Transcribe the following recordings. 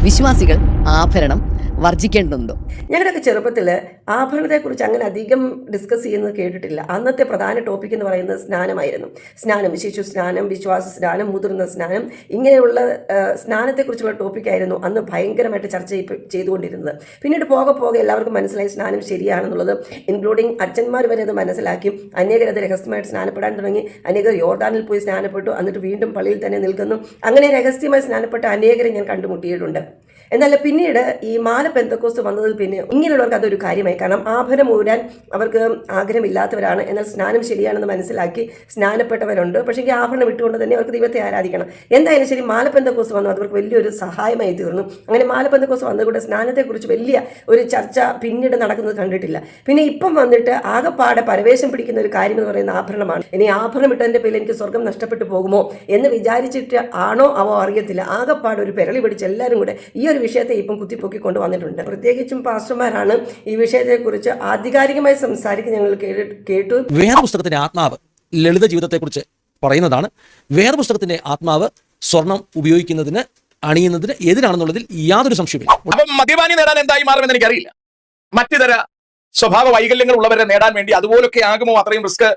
വിശ്വാസികൾ ആഭരണം വർജിക്കേണ്ടതുണ്ടോ? ഞങ്ങളുടെയൊക്കെ ചെറുപ്പത്തിൽ ആഭരണത്തെക്കുറിച്ച് അങ്ങനെ അധികം ഡിസ്കസ് ചെയ്യുന്നത് കേട്ടിട്ടില്ല. അന്നത്തെ പ്രധാന ടോപ്പിക് എന്ന് പറയുന്നത് സ്നാനമായിരുന്നു. സ്നാനം, ശിശു സ്നാനം, വിശ്വാസ സ്നാനം, മുതിർന്ന സ്നാനം, ഇങ്ങനെയുള്ള സ്നാനത്തെക്കുറിച്ചുള്ള ടോപ്പിക്കായിരുന്നു അന്ന് ഭയങ്കരമായിട്ട് ചർച്ച ചെയ്തുകൊണ്ടിരുന്നത്. പിന്നീട് പോകെ പോകെ എല്ലാവർക്കും മനസ്സിലായി സ്നാനം ശരിയാണെന്നുള്ളത്. ഇൻക്ലൂഡിങ് അച്ഛന്മാർ വരെ അത് മനസ്സിലാക്കി. അനേകരത് രഹസ്യമായിട്ട് സ്നാനപ്പെടാൻ തുടങ്ങി. അനേകർ യോർദാനിൽ പോയി സ്നാനപ്പെട്ടു, എന്നിട്ട് വീണ്ടും പള്ളിയിൽ തന്നെ നിൽക്കുന്നു. അങ്ങനെ രഹസ്യമായി സ്നാനപ്പെട്ട അനേകരെ ഞാൻ കണ്ടുമുട്ടിയിട്ടുണ്ട്. എന്നാൽ പിന്നീട് ഈ മാല പെന്തക്കോസ്ത് വന്നതിൽ പിന്നെ ഇങ്ങനെയുള്ളവർക്ക് അതൊരു കാര്യമായി. കാരണം ആഭരണം ഊരാൻ അവർക്ക് ആഗ്രഹമില്ലാത്തവരാണ്. എന്നാൽ സ്നാനം ശരിയാണെന്ന് മനസ്സിലാക്കി സ്നാനപ്പെട്ടവരുണ്ട്. പക്ഷേ ഈ ആഭരണം ഇട്ടുകൊണ്ട് തന്നെ അവർക്ക് ദൈവത്തെ ആരാധിക്കണം. എന്തായാലും ശരി, മാല പെന്തക്കോസ്ത് വന്നു, അവർക്ക് വലിയൊരു സഹായമായി തീർന്നു. അങ്ങനെ മാല പെന്തക്കോസ്ത് വന്നതുകൊണ്ട് സ്നാനത്തെക്കുറിച്ച് വലിയ ഒരു ചർച്ച പിന്നീട് നടക്കുന്നത് കണ്ടിട്ടില്ല. പിന്നെ ഇപ്പം വന്നിട്ട് ആകെപ്പാടെ പരവേശം പിടിക്കുന്ന ഒരു കാര്യം എന്ന് പറയുന്ന ആഭരണമാണ്. ഇനി ആഭരണം ഇട്ടതിൻ്റെ പേരിൽ എനിക്ക് സ്വർഗം നഷ്ടപ്പെട്ടു പോകുമോ എന്ന് വിചാരിച്ചിട്ട് ആണോ അവ അറിയത്തില്ല. ആകെപ്പാടെ ഒരു പെരളി പിടിച്ച് എല്ലാവരും കൂടെ ഈ ഒരു വിഷയത്തെ ഇപ്പം കുത്തിപ്പൊക്കി കൊണ്ടുവന്നിട്ടുണ്ട്. പ്രത്യേകിച്ചും പാസ്റ്റർമാരാണ് ഈ വിഷയത്തെക്കുറിച്ച് ആധികാരികമായി സംസാരിക്കാൻ ഞങ്ങൾ കേട്ടു. വേദപുസ്തകത്തിന്റെ ആത്മാവ് ലളിത ജീവിതത്തെക്കുറിച്ച് പറയുന്നതാണ്. വേദപുസ്തകത്തിന്റെ ആത്മാവ് സ്വർണം ഉപയോഗിക്കുന്നതിന്, അണിയുന്നതിന് എതിരാണെന്നുള്ളതിൽ യാതൊരു സംശയമില്ല. അപ്പം മദ്യപാനി നേടാൻ എന്തായി മാറുമെന്ന് എനിക്കറിയില്ല. മറ്റുതര സ്വഭാവ വൈകല്യങ്ങൾ ഉള്ളവരെ നേടാൻ വേണ്ടി അതുപോലൊക്കെ ആകുമോ അത്രയും റിസ്ക്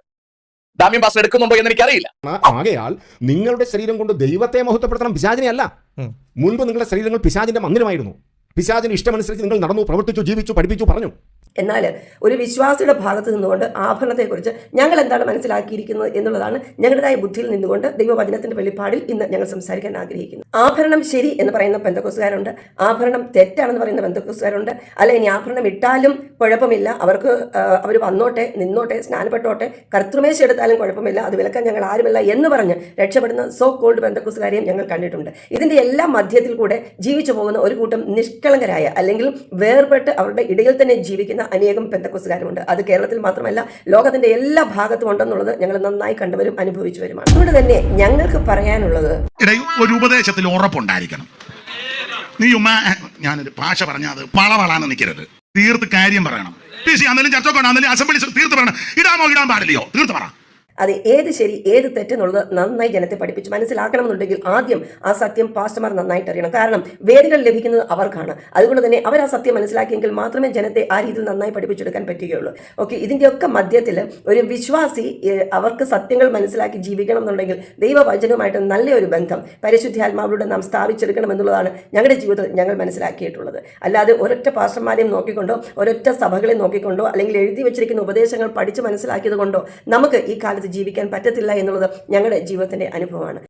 ഡാമിയൻ പാസ്റ്റർ എടുക്കുന്നുണ്ടോ എന്ന് എനിക്കറിയില്ല. ആകയാൽ നിങ്ങളുടെ ശരീരം കൊണ്ട് ദൈവത്തെ മഹത്വപ്പെടുത്തണം, പിശാചിനെ അല്ല. മുൻപ് നിങ്ങളുടെ ശരീരങ്ങൾ പിശാചിന്റെ മന്ദിരമായിരുന്നു. പിശാചിന്റെ ഇഷ്ടമനുസരിച്ച് നിങ്ങൾ നടന്നു, പ്രവർത്തിച്ചു, ജീവിച്ചു, പഠിപ്പിച്ചു, പറഞ്ഞു. എന്നാൽ ഒരു വിശ്വാസിയുടെ ഭാഗത്ത് നിന്നുകൊണ്ട് ആഭരണത്തെക്കുറിച്ച് ഞങ്ങൾ എന്താണ് മനസ്സിലാക്കിയിരിക്കുന്നത് എന്നുള്ളതാണ് ഞങ്ങളുടേതായ ബുദ്ധിയിൽ നിന്നുകൊണ്ട് ദൈവവചനത്തിന്റെ വെളിപ്പാടിൽ ഇന്ന് ഞങ്ങൾ സംസാരിക്കാൻ ആഗ്രഹിക്കുന്നു. ആഭരണം ശരി എന്ന് പറയുന്ന പെന്തക്കോസ്തുകാരുണ്ട്, ആഭരണം തെറ്റാണെന്ന് പറയുന്ന പെന്തക്കോസ്തുകാരുണ്ട്. അല്ല, ഇനി ആഭരണം ഇട്ടാലും കുഴപ്പമില്ല, അവർ വന്നോട്ടെ, നിന്നോട്ടെ, സ്നാനപ്പെട്ടോട്ടെ, കർത്തൃമേശ എടുത്താലും കുഴപ്പമില്ല, അത് വിലക്കാൻ ഞങ്ങൾ ആരുമല്ല എന്ന് പറഞ്ഞ് രക്ഷപ്പെടുന്ന സോ കോൾഡ് പെന്തക്കോസ്തുകാരെയും ഞങ്ങൾ കണ്ടിട്ടുണ്ട്. ഇതിന്റെ എല്ലാ മധ്യത്തിൽ കൂടെ ജീവിച്ചു പോകുന്ന ഒരു കൂട്ടം നിഷ്കളങ്കരായ അല്ലെങ്കിൽ വേർപെട്ട് അവരുടെ ഇടയിൽ തന്നെ ജീവിക്കുന്ന അനേകം പെന്തക്കോസ്തുകാരുമുണ്ട്. അത് കേരളത്തിൽ മാത്രമല്ല, ലോകത്തിന്റെ എല്ലാ ഭാഗത്തും ഉണ്ടെന്നുള്ളത് ഞങ്ങൾ നന്നായി കണ്ടുവരും, അനുഭവിച്ചുവരുമാണ്. അതുകൊണ്ട് തന്നെ ഞങ്ങൾക്ക് പറയാനുള്ളത്, ഒരു ഉപദേശത്തിൽ ഉറപ്പുണ്ടായിരിക്കണം. നീ ഞാനൊരു ഭാഷ പറഞ്ഞാൽ അത് വളവളാന്ന് നിൽക്കരുത്. തീർത്ത് കാര്യം പറയണം. ചർച്ച അസംബ്ലി തീർത്ത് പറയണം. ഇടാമോ ഇടാൻ പാടില്ലയോ തീർത്ത് പറ. അത് ഏത് ശരി ഏത് തെറ്റെന്നുള്ളത് നന്നായി ജനത്തെ പഠിപ്പിച്ച് മനസ്സിലാക്കണമെന്നുണ്ടെങ്കിൽ ആദ്യം ആ സത്യം പാസ്റ്റർമാർ നന്നായിട്ട് അറിയണം. കാരണം വേദികൾ ലഭിക്കുന്നത് അവർക്കാണ്. അതുകൊണ്ട് തന്നെ അവർ ആ സത്യം മനസ്സിലാക്കിയെങ്കിൽ മാത്രമേ ജനത്തെ ആ രീതിയിൽ നന്നായി പഠിപ്പിച്ചെടുക്കാൻ പറ്റുകയുള്ളൂ. ഓക്കെ, ഇതിൻ്റെയൊക്കെ മധ്യത്തിൽ ഒരു വിശ്വാസി അവർക്ക് സത്യങ്ങൾ മനസ്സിലാക്കി ജീവിക്കണം എന്നുണ്ടെങ്കിൽ ദൈവവചനവുമായിട്ട് നല്ലൊരു ബന്ധം പരിശുദ്ധാത്മാവിലൂടെ നാം സ്ഥാപിച്ചെടുക്കണം എന്നുള്ളതാണ് ഞങ്ങളുടെ ജീവിതത്തിൽ ഞങ്ങൾ മനസ്സിലാക്കിയിട്ടുള്ളത്. അല്ലാതെ ഒരൊറ്റ പാസ്റ്റർമാരെയും നോക്കിക്കൊണ്ടോ ഒരൊറ്റ സഭകളെ നോക്കിക്കൊണ്ടോ അല്ലെങ്കിൽ എഴുതി വെച്ചിരിക്കുന്ന ഉപദേശങ്ങൾ പഠിച്ച് മനസ്സിലാക്കിയത് കൊണ്ടോ നമുക്ക് ഈ കാലത്ത് ജീവിക്കാൻ പറ്റത്തില്ല എന്നുള്ളത് ഞങ്ങളുടെ ജീവിതത്തിന്റെ അനുഭവമാണ്.